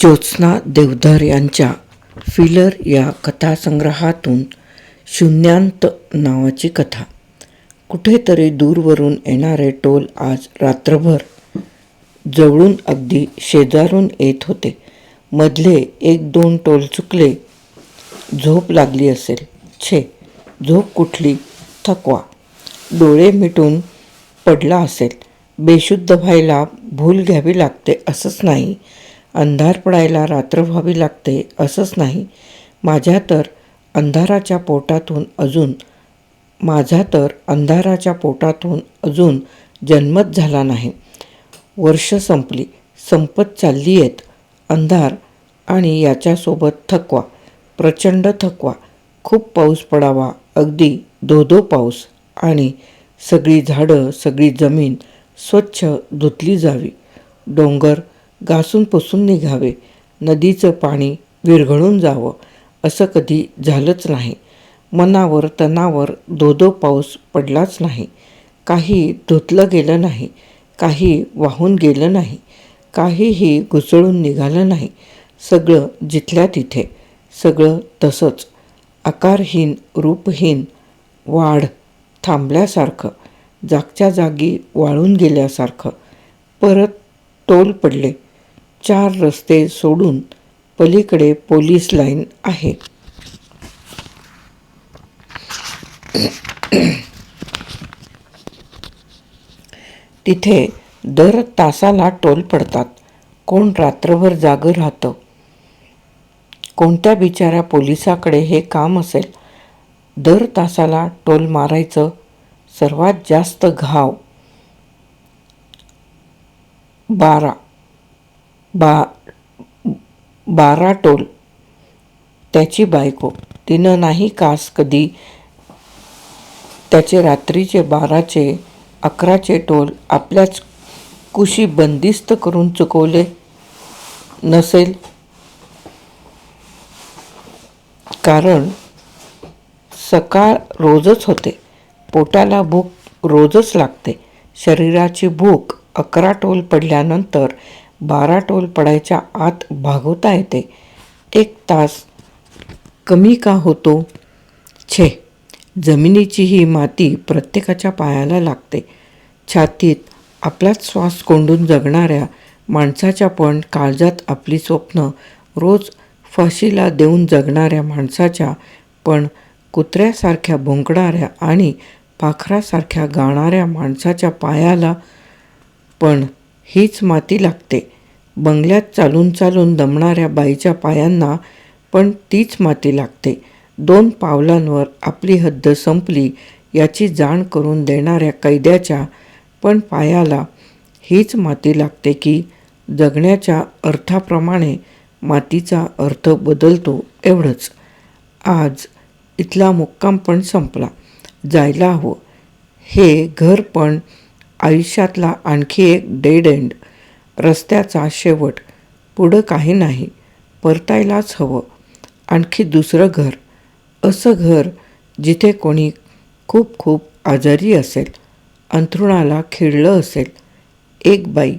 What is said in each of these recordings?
ज्योत्स्ना देवधर यांच्या फिलर या कथासंग्रहातून शून्यांत नावाची कथा. कुठेतरी दूरवरून येणारे टोल आज रात्रभर जवळून अगदी शेजारून येत होते. मधले 1-2 टोल चुकले. झोप लागली असेल. छे, झोप कुठली, थकवा. डोळे मिटून पडला असेल. बेशुद्ध व्हायला भूल घ्यावी लागते असंच नाही. अंधार पडायला रात्र व्हावी लागते असंच नाही. माझा तर अंधाराच्या पोटातून अजून जन्मच झाला नाही. वर्ष संपली, संपत चालली आहेत. अंधार आणि याच्यासोबत थकवा, प्रचंड थकवा. खूप पाऊस पडावा, अगदी धो-धो पाऊस, आणि सगळी झाडं, सगळी जमीन स्वच्छ धुतली जावी. डोंगर घासून पुसून निघावे. नदीचं पाणी विरघळून जावं. असं कधी झालंच नाही. मनावर तनावर धो-धो पाऊस पडलाच नाही. काही धुतलं गेलं नाही. काही वाहून गेलं नाही. काहीही घुसळून निघालं नाही. सगळं जिथल्या तिथे, सगळं तसंच, आकारहीन, रूपहीन, वाढ थांबल्यासारखं, जागच्या जागी वाळून गेल्यासारखं. परत टोल पडले. 4 रस्ते सोडून पलीकडे पोलीस लाईन आहे. तिथे दर तासाला टोल पडतात. कोण रात्रभर जागं राहतं? कोणत्या बिचाऱ्या पोलिसाकडे हे काम असेल? दर तासाला टोल मारायचं. सर्वात जास्त घाव 12 टोल. त्याची बायको. तिनं नाही कास कधी त्याचे रात्रीचे 12चे 11चे टोल आपल्याच कुशी बंदिस्त करून चुकवले नसेल. कारण सकाळ रोजच होते. पोटाला भूक रोजच लागते. शरीराची भूक 11 टोल पडल्यानंतर 12 टोल पडायच्या आत भागवता येते. 1 तास कमी का होतो? छे, जमिनीची ही माती प्रत्येकाच्या पायाला लागते. छातीत आपलाच श्वास कोंडून जगणाऱ्या माणसाच्या, पण काळजात आपली स्वप्न रोज फाशीला देऊन जगणाऱ्या माणसाच्या, पण कुत्र्यासारख्या भुंकणाऱ्या आणि पाखरासारख्या गाणाऱ्या माणसाच्या पायाला पण हीच माती लागते. बंगल्यात चालून चालून दमणाऱ्या बाईच्या पायांना पण तीच माती लागते. 2 पावलांवर आपली हद्द संपली याची जाण करून देणाऱ्या कैद्याच्या पण पायाला हीच माती लागते की जगण्याच्या अर्थाप्रमाणे मातीचा अर्थ बदलतो, एवढंच. आज इथला मुक्काम पण संपला. जायला हवं. हे घर पण आयुष्यातला आणखी एक डेड एंड, रस्त्याचा शेवट. पुढं काही नाही. परतायलाच हवं. आणखी दुसरं घर. असं घर जिथे कोणी खूप खूप आजारी असेल, अंथरुणाला खिळलं असेल. एक बाई,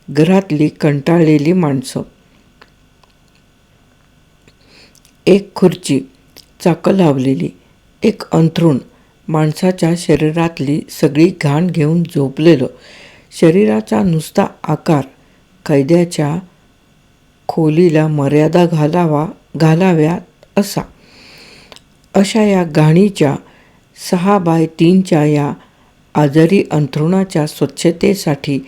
घरातली कंटाळलेली माणसं. एक खुर्ची, चाकं लावलेली. एक अंथरूण, माणसाच्या शरीरातली सगळी घाण घेऊन झोपलेलं. शरीराचा नुसता आकार. कैद्याच्या खोलीला मर्यादा घालाव्यात असा. अशा या घाणीच्या 6x3च्या या आजारी अंथरुणाच्या स्वच्छतेसाठी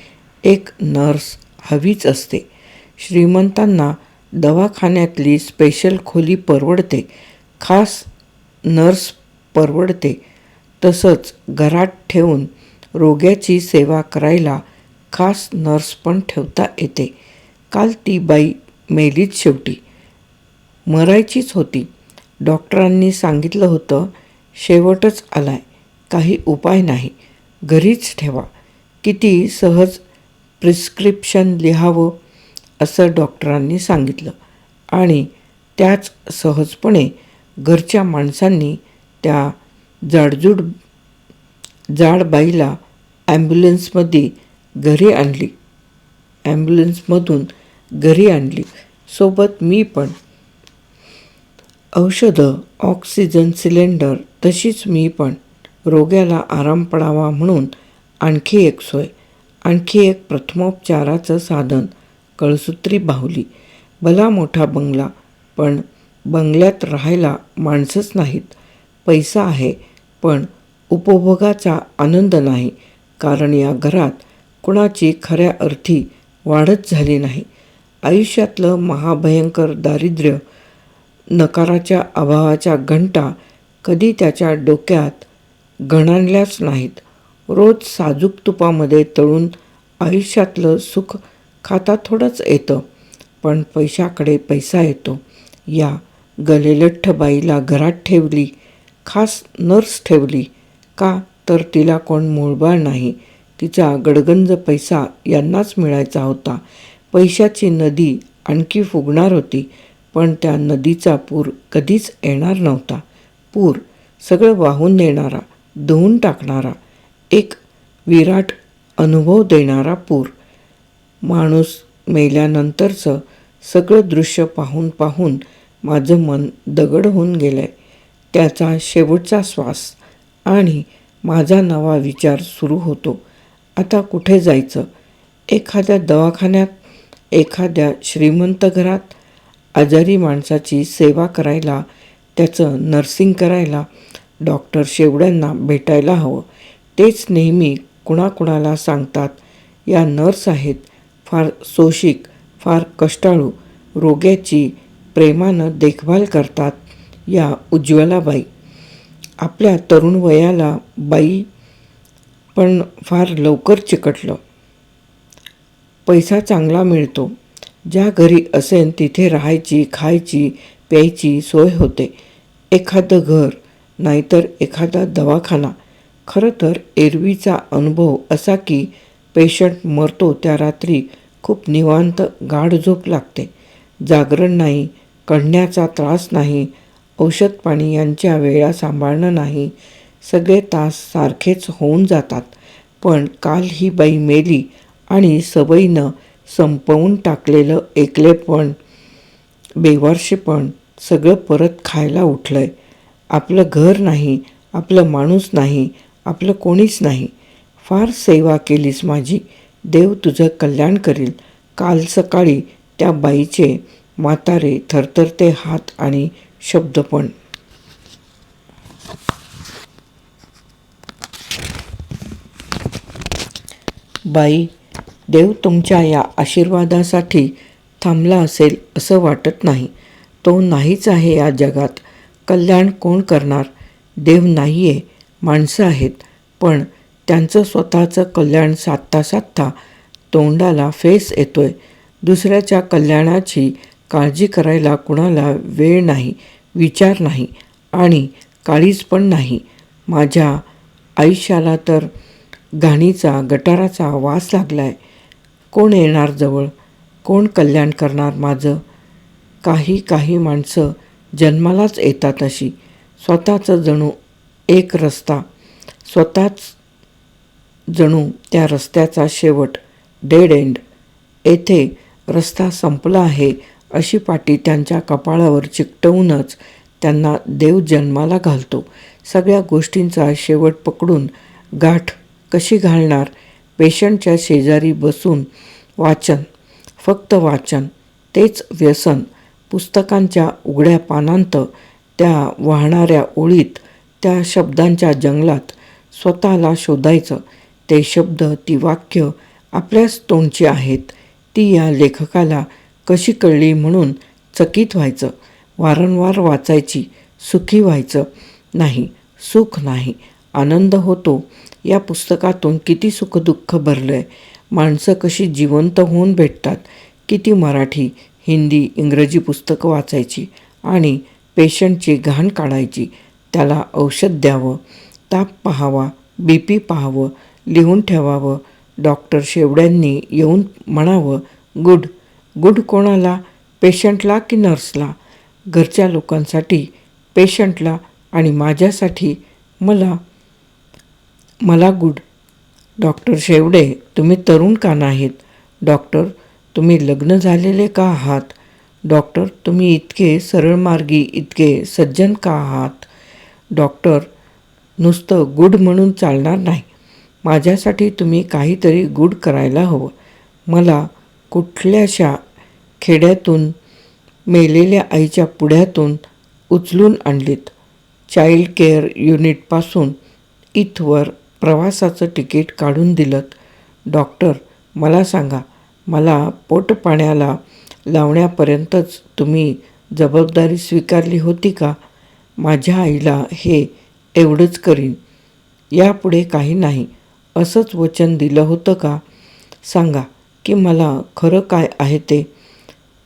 एक नर्स हवीच असते. श्रीमंतांना दवाखान्यातली स्पेशल खोली परवडते, खास नर्स परवडते. तसंच घरात ठेवून रोग्याची सेवा करायला खास नर्स पण ठेवता येते. काल ती बाई मेलीच शेवटी. मरायचीच होती. डॉक्टरांनी सांगितलं होतं, शेवटच आलाय, काही उपाय नाही, घरीच ठेवा. किती सहज प्रिस्क्रिप्शन लिहावं असं डॉक्टरांनी सांगितलं, आणि त्याच सहजपणे घरच्या माणसांनी त्या जाड बाईला ॲम्ब्युलन्समधून घरी आणली. सोबत मी पण. औषधं, ऑक्सिजन सिलेंडर, तशीच मी पण. रोग्याला आराम पडावा म्हणून आणखी एक सोय, आणखी एक प्रथमोपचाराचं साधन, कळसूत्री बाहुली. भला मोठा बंगला, पण बंगल्यात राहायला माणसंच नाहीत. पैसा आहे, पण उपभोगाचा आनंद नाही, कारण या घरात कुणाची खऱ्या अर्थी वाढच झाली नाही. आयुष्यातलं महाभयंकर दारिद्र्य, नकाराच्या अभावाच्या घंटा कधी त्याच्या डोक्यात घणाणल्याच नाहीत. रोज साजूक तुपामध्ये तळून आयुष्यातलं सुख खाता थोडंच येतं, पण पैशाकडे पैसा येतो. या गलेलठ्ठ बाईला घरात ठेवली, खास नर्स ठेवली. का तर तिला कोण मूळबाळ नाही. तिचा गडगंज पैसा यांनाच मिळायचा होता. पैशाची नदी आणखी फुगणार होती, पण त्या नदीचा पूर कधीच येणार नव्हता. पूर सगळं वाहून नेणारा, धुवून टाकणारा, एक विराट अनुभव देणारा पूर. माणूस मेल्यानंतरचं सगळं दृश्य पाहून पाहून माझं मन दगड होऊन गेलंय. त्याचा शेवटचा श्वास आणि माझा नवा विचार सुरू होतो. आता कुठे जायचं? एखाद्या दवाखान्यात, एखाद्या श्रीमंत घरात, आजारी माणसाची सेवा करायला, त्याचं नर्सिंग करायला डॉक्टर शेवड्यांना भेटायला हवं. तेच नेहमी कुणाकुणाला सांगतात. या नर्स आहेत, फार सोशिक, फार कष्टाळू, रोग्याची प्रेमानं देखभाल करतात. या उज्ज्वलाबाई. आपल्या तरुण वयाला बाई पण फार लवकर चिकटलं. पैसा चांगला मिळतो. ज्या घरी असेल तिथे राहायची, खायची, प्यायची सोय होते. एखादं घर, नाहीतर एखादा दवाखाना. खरं तर एरवीचा अनुभव असा की पेशंट मरतो त्या रात्री खूप निवांत गाढ झोप लागते. जागरण नाही, कढण्याचा त्रास नाही, औषध पाणी यांच्या वेळा सांभाळणं नाही. सगळे तास सारखेच होऊन जातात. पण काल ही बाई मेली आणि सवयीनं संपवून टाकलेलं एकलेपण, बेवारशीपण सगळं परत खायला उठलंय. आपलं घर नाही, आपलं माणूस नाही, आपलं कोणीच नाही. फार सेवा केलीस माझी, देव तुझं कल्याण करील. काल सकाळी त्या बाईचे म्हातारे थरथरते हात आणि शब्द पण. बाई, देव तुमच्या या आशीर्वादासाठी थांबला असेल असं वाटत नाही. तो नाहीच आहे या जगात. कल्याण कोण करणार? देव नाही आहे, माणसं आहेत. पण त्यांचं स्वतःचं कल्याण साधता साधता तोंडाला फेस येतोय. दुसऱ्याच्या कल्याणाची काळजी करायला कुणाला वेळ नाही, विचार नाही आणि काळीज पण नाही. माझ्या आयुष्याला तर घाणीचा, गटाराचा वास लागलाय. कोण येणार जवळ? कोण कल्याण करणार माझं? काही काही माणसं जन्मालाच येतात अशी. स्वतःचं जणू एक रस्ता, स्वतःच जणू त्या रस्त्याचा शेवट, डेड एंड. येथे रस्ता संपला आहे अशी पाटी त्यांच्या कपाळावर चिकटवूनच त्यांना देव जन्माला घालतो. सगळ्या गोष्टींचा शेवट पकडून गाठ कशी घालणार? पेशंटच्या शेजारी बसून वाचन, फक्त वाचन, तेच व्यसन. पुस्तकांच्या उघड्या पानांत, त्या वाहणाऱ्या ओळीत, त्या शब्दांच्या जंगलात स्वतःला शोधायचं. ते शब्द, ती वाक्य आपल्याच तोंडची आहेत. ती या लेखकाला कशी कळली म्हणून चकित व्हायचं. वारंवार वाचायची. सुखी व्हायचं नाही, सुख नाही, आनंद होतो. या पुस्तकातून किती सुखदुःख भरलंय. माणसं कशी जिवंत होऊन भेटतात. किती मराठी, हिंदी, इंग्रजी पुस्तकं वाचायची आणि पेशंटची घाण काढायची. त्याला औषध द्यावं, ताप पाहावा, BP पाहावं, लिहून ठेवावं. डॉक्टर शेवड्यांनी येऊन म्हणावं, गुड. गुड कोणाला? पेशंटला की नर्सला? घरच्या लोकांसाठी, पेशंटला आणि माझ्यासाठी, मला गुड. डॉक्टर शेवडे, तुम्ही तरुण का नाहीत? डॉक्टर, तुम्ही लग्न झालेले का आहात? डॉक्टर, तुम्ही इतके सरळमार्गी, इतके सज्जन का आहात? डॉक्टर, नुसतं गुड म्हणून चालणार नाही. माझ्यासाठी तुम्ही काहीतरी गुड करायला हवं. मला कुठल्याशा खेड्यातून मेलेल्या आईच्या पुढ्यातून उचलून आणलीत. चाइल्ड केअर युनिटपासून इथवर प्रवासाचं तिकीट काढून दिलं. डॉक्टर, मला सांगा, मला पोटपाण्याला लावण्यापर्यंतच तुम्ही जबाबदारी स्वीकारली होती का? माझ्या आईला हे एवढंच करीन, यापुढे काही नाही, असंच वचन दिलं होतं का? सांगा की मला खरं काय आहे ते.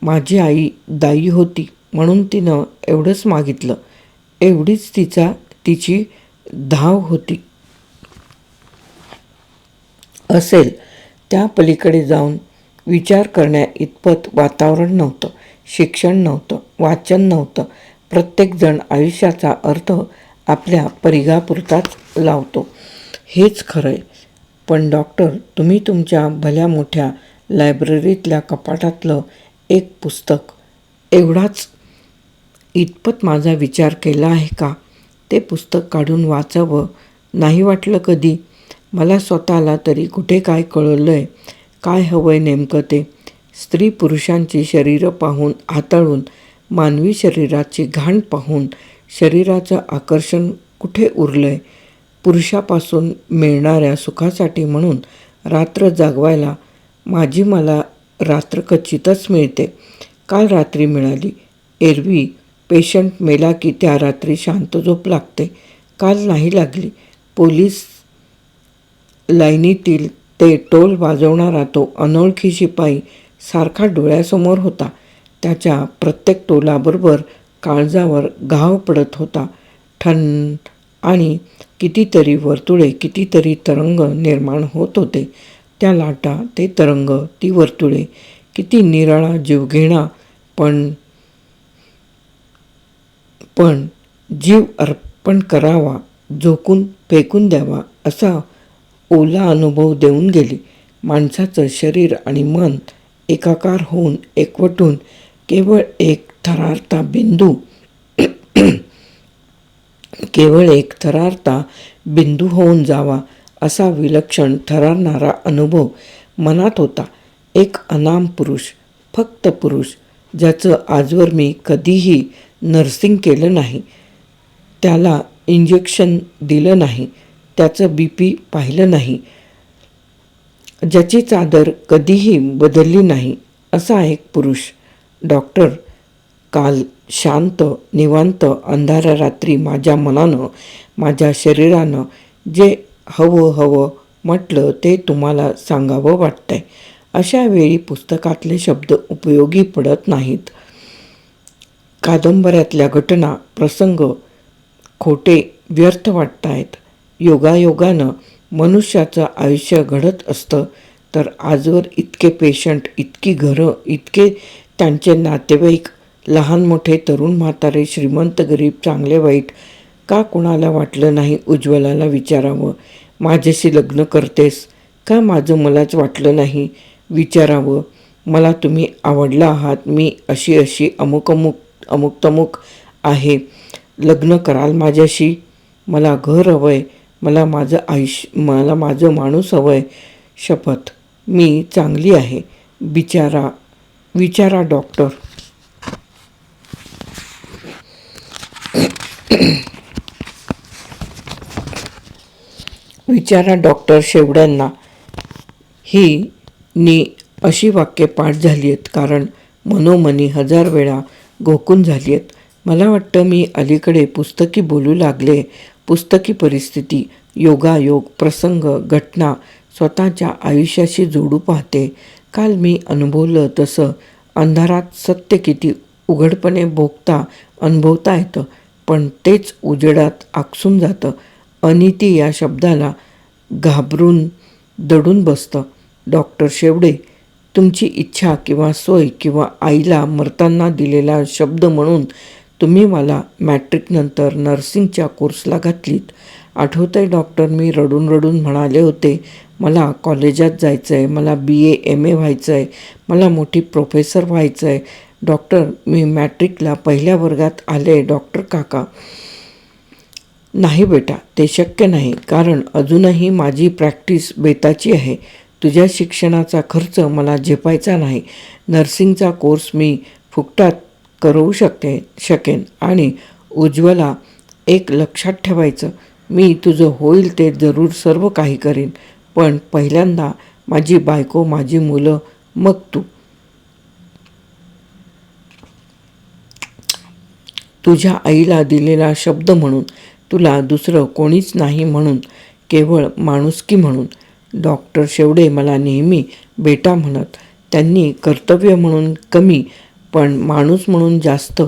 माझी आई दाई होती म्हणून तिनं एवढंच मागितलं. एवढीच तिची धाव होती. असेल त्या पलीकडे जाऊन विचार करण्या इतपत वातावरण नव्हतं, शिक्षण नव्हतं, वाचन नव्हतं. प्रत्येकजण आयुष्याचा अर्थ आपल्या परिघापुरताच लावतो, हेच खरंय. पण डॉक्टर, तुम्ही तुमच्या भल्या मोठ्या लायब्ररीतल्या कपाटातलं एक पुस्तक, एवढाच इतपत माझा विचार केला आहे का? ते पुस्तक काढून वाचावं नाही वाटलं कधी? मला स्वतःला तरी कुठे काय कळलंय, काय हवंय नेमकं ते. स्त्री पुरुषांची शरीरं पाहून हाताळून, मानवी शरीराची घाण पाहून शरीराचं आकर्षण कुठे उरलंय? पुरुषापासून मिळणाऱ्या सुखासाठी म्हणून रात्र जागवायला मला रात्र कच्चितच मिळते. काल रात्री मिळाली. एरवी पेशंट मेला की त्या रात्री शांत झोप लागते. काल नाही लागली. पोलीस लाईनीतील ते टोल वाजवणारा तो अनोळखी शिपाई सारखा डोळ्यासमोर होता. त्याच्या प्रत्येक टोलाबरोबर काळजावर घाव पडत होता. ठण आणि कितीतरी वर्तुळे, कितीतरी तरंग निर्माण होत होते. त्या लाटा, ते तरंग, ती वर्तुळे, किती निराळा जीवघेणा पण जीव अर्पण करावा, झोकून फेकून द्यावा असा ओला अनुभव देऊन गेली. माणसाचं शरीर आणि मन एकाकार होऊन, एकवटून केवळ एक थरारता बिंदू होऊन जावा असा विलक्षण थरारणारा अनुभव मनात होता. एक अनाम पुरुष, फक्त पुरुष, ज्याचं आजवर मी कधीही नर्सिंग केलं नाही, त्याला इंजेक्शन दिलं नाही, त्याचं BP पाहिलं नाही, ज्याची चादर कधीही बदलली नाही, असा एक पुरुष. डॉक्टर, काल शांत निवांत अंधाऱ्या रात्री माझ्या मनानं, माझ्या शरीरानं जे हवं म्हटलं ते तुम्हाला सांगावं वाटतंय. अशा वेळी पुस्तकातले शब्द उपयोगी पडत नाहीत. कादंबऱ्यातल्या घटना, प्रसंग खोटे, व्यर्थ वाटतायत. योगायोगानं मनुष्याचं आयुष्य घडत असतं तर आजवर इतके पेशंट, इतकी घरं, इतके त्यांचे नातेवाईक, लहान मोठे, तरुण म्हातारे, श्रीमंत गरीब, चांगले वाईट, का कुणाला वाटलं नाही उज्ज्वलाला विचारावं, माझ्याशी लग्न करतेस का? माझं मलाच वाटलं नाही विचारावं, मला तुम्ही आवडला आहात, मी अशी अमुक तमुक आहे, लग्न कराल माझ्याशी, मला घर हवंय, मला माझं माणूस हवंय, शपथ मी चांगली आहे, विचारा डॉक्टर. विचारा डॉक्टर शेवड्यांना. ही अशी वाक्ये पाठ झाली आहेत कारण मनोमनी 1000 वेळा घोकून झाली आहेत. मला वाटतं मी अलीकडे पुस्तकी बोलू लागले. पुस्तकी परिस्थिती, योगायोग, प्रसंग, घटना स्वतःच्या आयुष्याशी जोडू पाहते. काल मी अनुभवलं तसं अंधारात सत्य किती उघडपणे अनुभवता येतं, पण तेच उजेडात आकसून जातं. अनिती या शब्दाला घाबरून दडून बसतं. डॉक्टर शेवडे, तुमची इच्छा किंवा सोय किंवा आईला मरताना दिलेला शब्द म्हणून तुम्ही मला मॅट्रिकनंतर नर्सिंगच्या कोर्सला घातलीत. आठवतंय डॉक्टर, मी रडून म्हणाले होते, मला कॉलेजात जायचं आहे, मला BA MA व्हायचं आहे, मला मोठी प्रोफेसर व्हायचं आहे, डॉक्टर, मी मॅट्रिकला पहिल्या वर्गात आले. डॉक्टर काका, नाही बेटा, ते शक्य नाही, कारण अजूनही माझी प्रॅक्टिस बेताची आहे. तुझ्या शिक्षणाचा खर्च मला झेपायचा नाही. नर्सिंगचा कोर्स मी फुकटात करू शकेन. आणि उज्ज्वला, एक लक्षात ठेवायचं, मी तुझं होईल ते जरूर सर्व काही करीन, पण पहिल्यांदा माझी बायको, माझी मुलं, मग तू. तुझ्या आईला दिलेला शब्द म्हणून, तुला दुसरं कोणीच नाही म्हणून, केवळ माणुसकी म्हणून. डॉक्टर शेवडे मला नेहमी बेटा म्हणत. त्यांनी कर्तव्य म्हणून कमी, पण माणूस म्हणून जास्त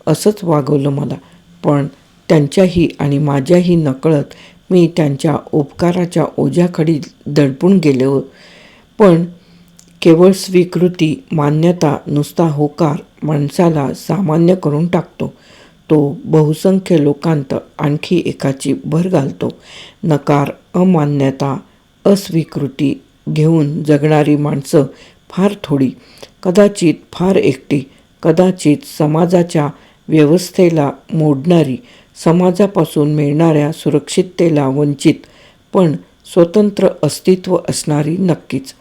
असंच वागवलं मला. पण त्यांच्याही आणि माझ्याही नकळत मी त्यांच्या उपकाराच्या ओझ्याखाली दडपून गेलो. पण केवळ स्वीकृती, मान्यता, नुसता होकार माणसाला सामान्य करून टाकतो. तो बहुसंख्य लोकांत आणखी एकाची भर घालतो. नकार, अमान्यता, अस्वीकृती घेऊन जगणारी माणसं फार थोडी, कदाचित फार एकटी, कदाचित समाजाच्या व्यवस्थेला मोडणारी, समाजापासून मिळणाऱ्या सुरक्षिततेला वंचित, पण स्वतंत्र अस्तित्व असणारी नक्कीच.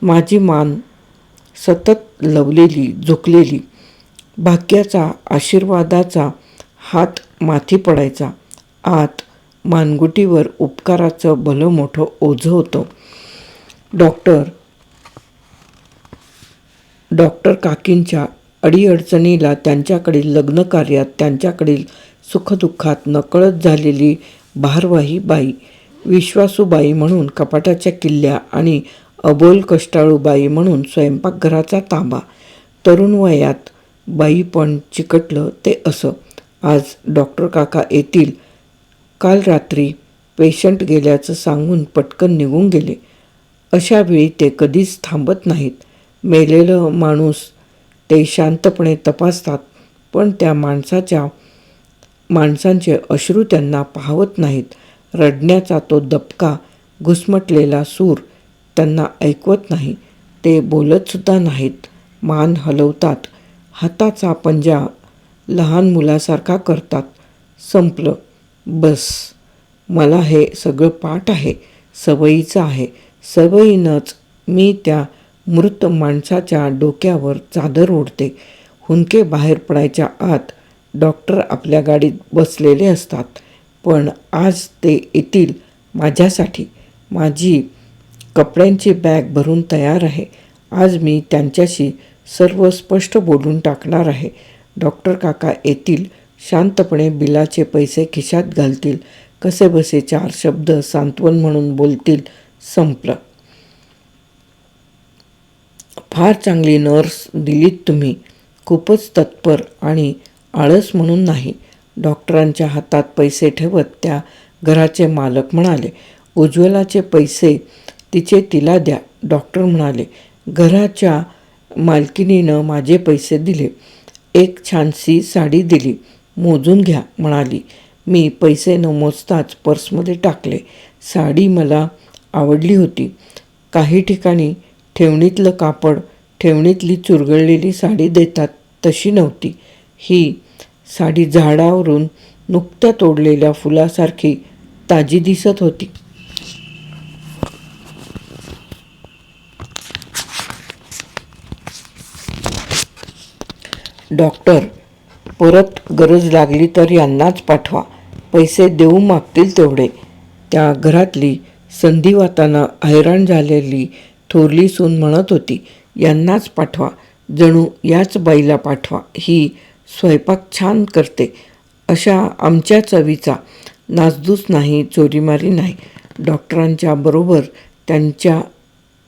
माझी मान सतत लवलेली, झुकलेली. भाग्याचा, आशीर्वादाचा हात माथी पडायचा. आत मानगुटीवर उपकाराचं भलं मोठं ओझं होतं. डॉक्टर काकींच्या अडीअडचणीला, त्यांच्याकडील लग्नकार्यात, त्यांच्याकडील सुखदुःखात नकळत झालेली भारवाही बाई, विश्वासूबाई म्हणून कपाटाच्या किल्ल्या आणि अबोल कष्टाळू बाई म्हणून स्वयंपाकघराचा ताबा. तरुण वयात बाईपण चिकटलं ते असं. आज डॉक्टर काका येतील, काल रात्री पेशंट गेल्याचं सांगून पटकन निघून गेले. अशा वेळी ते कधीच थांबत नाहीत. मेलेलं माणूस ते शांतपणे तपासतात, पण त्या माणसांचे अश्रू त्यांना पाहवत नाहीत. रडण्याचा तो दबका, घुसमटलेला सूर त्यांना ऐकवत नाही. ते बोलतसुद्धा नाहीत, मान हलवतात, हाताचा पंजा लहान मुलासारखा करतात. संपलं, बस. मला हे सगळं पाठ आहे, सवयीचं आहे. सवयीनंच मी त्या मृत माणसाच्या डोक्यावर चादर ओढते. हुंदके बाहेर पडायच्या आत डॉक्टर आपल्या गाडीत बसलेले असतात. पण आज ते येतील माझ्यासाठी. माझी कपड्यांची बॅग भरून तयार आहे. आज मी त्यांच्याशी सर्व स्पष्ट बोलून टाकणार आहे. डॉक्टर काका येतील, शांतपणे बिलाचे पैसे खिशात घालतील, कसेबसे 4 शब्द सांत्वन म्हणून बोलतील. संपलं. फार चांगली नर्स दिलीत तुम्ही, खूपच तत्पर आणि आळस म्हणून नाही. डॉक्टरांच्या हातात पैसे ठेवत त्या घराचे मालक म्हणाले. उज्ज्वलाचे पैसे तिचे तिला द्या. डॉक्टर म्हणाले. घराच्या मालकिनीनं माझे पैसे दिले. एक छानशी साडी दिली. मोजून घ्या म्हणाली. मी पैसे न मोजताच पर्समध्ये टाकले. साडी मला आवडली होती. काही ठिकाणी ठेवणीतलं कापड, ठेवणीतली चुरगळलेली साडी देतात तशी नव्हती. ही साडी झाडावरून नुकत्या तोडलेल्या फुलासारखी ताजी दिसत होती. डॉक्टर, परत गरज लागली तर यांनाच पाठवा. पैसे देऊ मागतील तेवढे. त्या घरातली संधिवातानं हैराण झालेली थोरली सून म्हणत होती. यांनाच पाठवा, जणू याच बाईला पाठवा. ही स्वयंपाक छान करते, अशा आमच्या चवीचा. नासधूस नाही, चोरीमारी नाही. डॉक्टरांच्या बरोबर त्यांच्या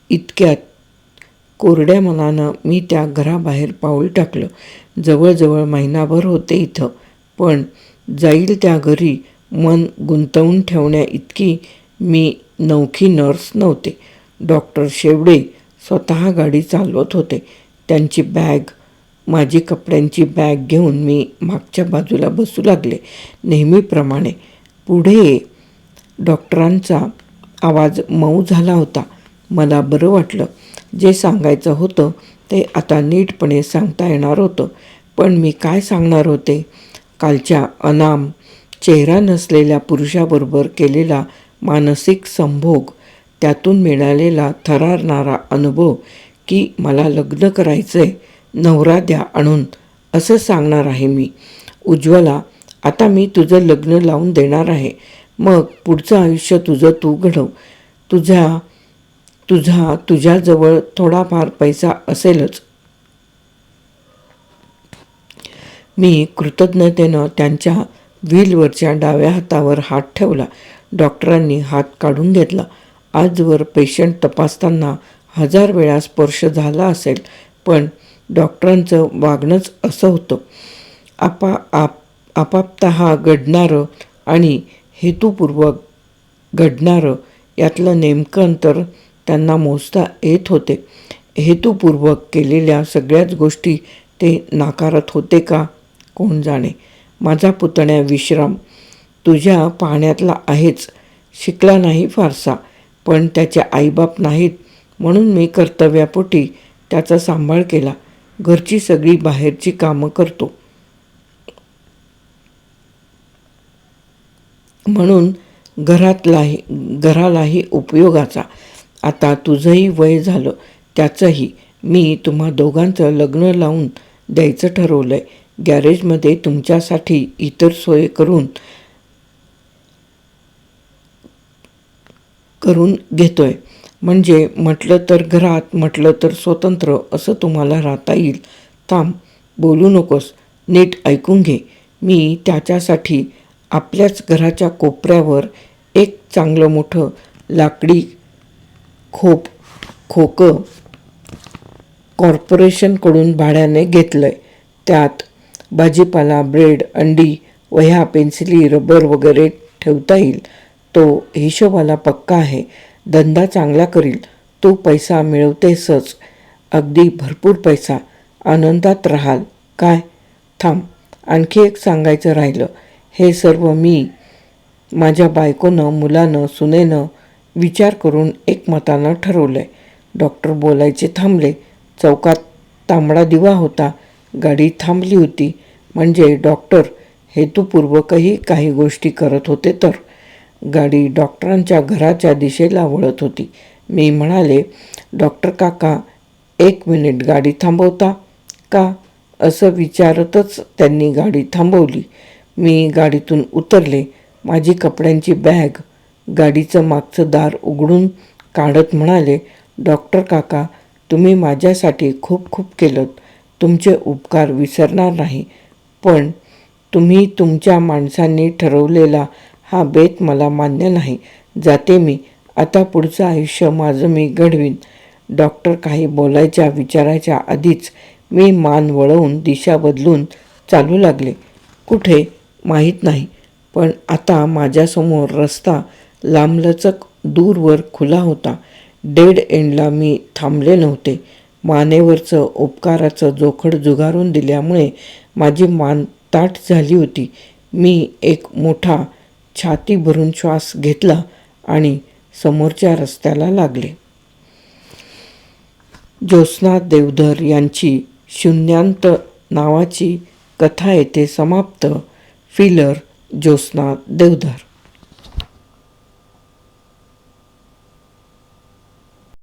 इतक्यात कोरड्या मनानं मी त्या घराबाहेर पाऊल टाकलं. जवळजवळ महिनाभर होते इथं, पण जाईल त्या घरी मन गुंतवून ठेवण्या इतकी मी नवखी नर्स नव्हते. डॉक्टर शेवडे स्वतः गाडी चालवत होते. त्यांची बॅग, माझी कपड्यांची बॅग घेऊन मी मागच्या बाजूला बसू लागले. नेहमीप्रमाणे. पुढे डॉक्टरांचा आवाज मऊ झाला होता. मला बरं वाटलं. जे सांगायचं होतं ते आता नीटपणे सांगता येणार होतं. पण मी काय सांगणार होते? कालच्या अनाम चेहरा नसलेल्या पुरुषाबरोबर केलेला मानसिक संभोग, त्यातून मिळालेला थरारणारा अनुभव की मला लग्न करायचंय, नवरा द्या आणून, असं सांगणार आहे मी. उज्ज्वला, आता मी तुझं लग्न लावून देणार आहे. मग पुढचं आयुष्य तुझं तू घडव. तुझ्याजवळ थोडाफार पैसा असेलच. मी कृतज्ञतेनं त्यांच्या व्हीलवरच्या डाव्या हातावर हात ठेवला. डॉक्टरांनी हात काढून घेतला. आजवर पेशंट तपासताना 1000 वेळा स्पर्श झाला असेल, पण डॉक्टरांचं वागणंच असं होतं. आपापतः घडणारं आणि हेतुपूर्वक घडणारं यातलं नेमकं अंतर त्यांना मोजता येत होते. हेतुपूर्वक केलेल्या सगळ्याच गोष्टी ते नाकारत होते का, कोण जाणे. माझा पुतण्या विश्राम तुझ्या पाहण्यातला आहेच. शिकला नाही फारसा, पण त्याचे आईबाप नाहीत म्हणून मी कर्तव्यापोटी त्याचा सांभाळ केला. घरची सगळी बाहेरची कामं करतो म्हणून घरालाही उपयोगाचा. आता तुझंही वय झालं, त्याचंही. मी तुम्हा दोघांचं लग्न लावून द्यायचं ठरवलंय. गॅरेजमध्ये तुमच्यासाठी इतर सोय करून घेतोय. म्हणजे म्हटलं तर घरात, म्हटलं तर स्वतंत्र असं तुम्हाला राहता येईल. थांब, बोलू नकोस, नीट ऐकून घे. मी त्याच्यासाठी आपल्याच घराच्या कोपऱ्यावर एक चांगलं मोठं लाकडी खोकं कॉर्पोरेशनकडून भाड्याने घेतलंय. त्यात भाजीपाला, ब्रेड, अंडी, वह्या, पेन्सिली, रबर वगैरे ठेवता येईल. तो हिशोबाला पक्का आहे. धंदा चांगला करील. तू पैसा मिळवतेसच, अगदी भरपूर पैसा. आनंदात राहाल. काय? थांब, आणखी एक सांगायचं राहिलं. हे सर्व मी माझ्या बायकोनं, मुलानं, सुनेनं विचार करून एकमतानं ठरवलंय. डॉक्टर बोलायचे थांबले. चौकात तांबडा दिवा होता. गाडी थांबली होती. म्हणजे डॉक्टर हेतुपूर्वकही काही गोष्टी करत होते तर. गाडी डॉक्टरांच्या घराच्या दिशेला वळत होती. मी म्हणाले, डॉक्टर काका, 1 मिनिट गाडी थांबवता का, असं विचारतच त्यांनी गाडी थांबवली. मी गाडीतून उतरले. माझी कपड्यांची बॅग गाडीचं मागचं दार उघडून काढत म्हणाले, डॉक्टर काका, तुम्ही माझ्यासाठी खूप खूप केलंत. तुमचे उपकार विसरणार नाही. पण तुम्ही तुमच्या माणसांनी ठरवलेला हा बेत मला मान्य नाही. जाते मी. आता पुढचं आयुष्य माझं मी घडवीन. डॉक्टर काही विचारायच्या आधीच मी मान वळवून दिशा बदलून चालू लागले. कुठे माहीत नाही, पण आता माझ्यासमोर रस्ता लांबलचक दूरवर खुला होता. डेड एंडला मी थांबले नव्हते. मानेवरचं उपकाराचं जोखड जुगारून दिल्यामुळे माझी मान ताठ झाली होती. मी एक मोठा छाती भरून श्वास घेतला आणि समोरच्या रस्त्याला लागले. ज्योत्स्ना देवधर यांची शून्यांत नावाची कथा येथे समाप्त. फिलर, ज्योत्स्ना देवधर.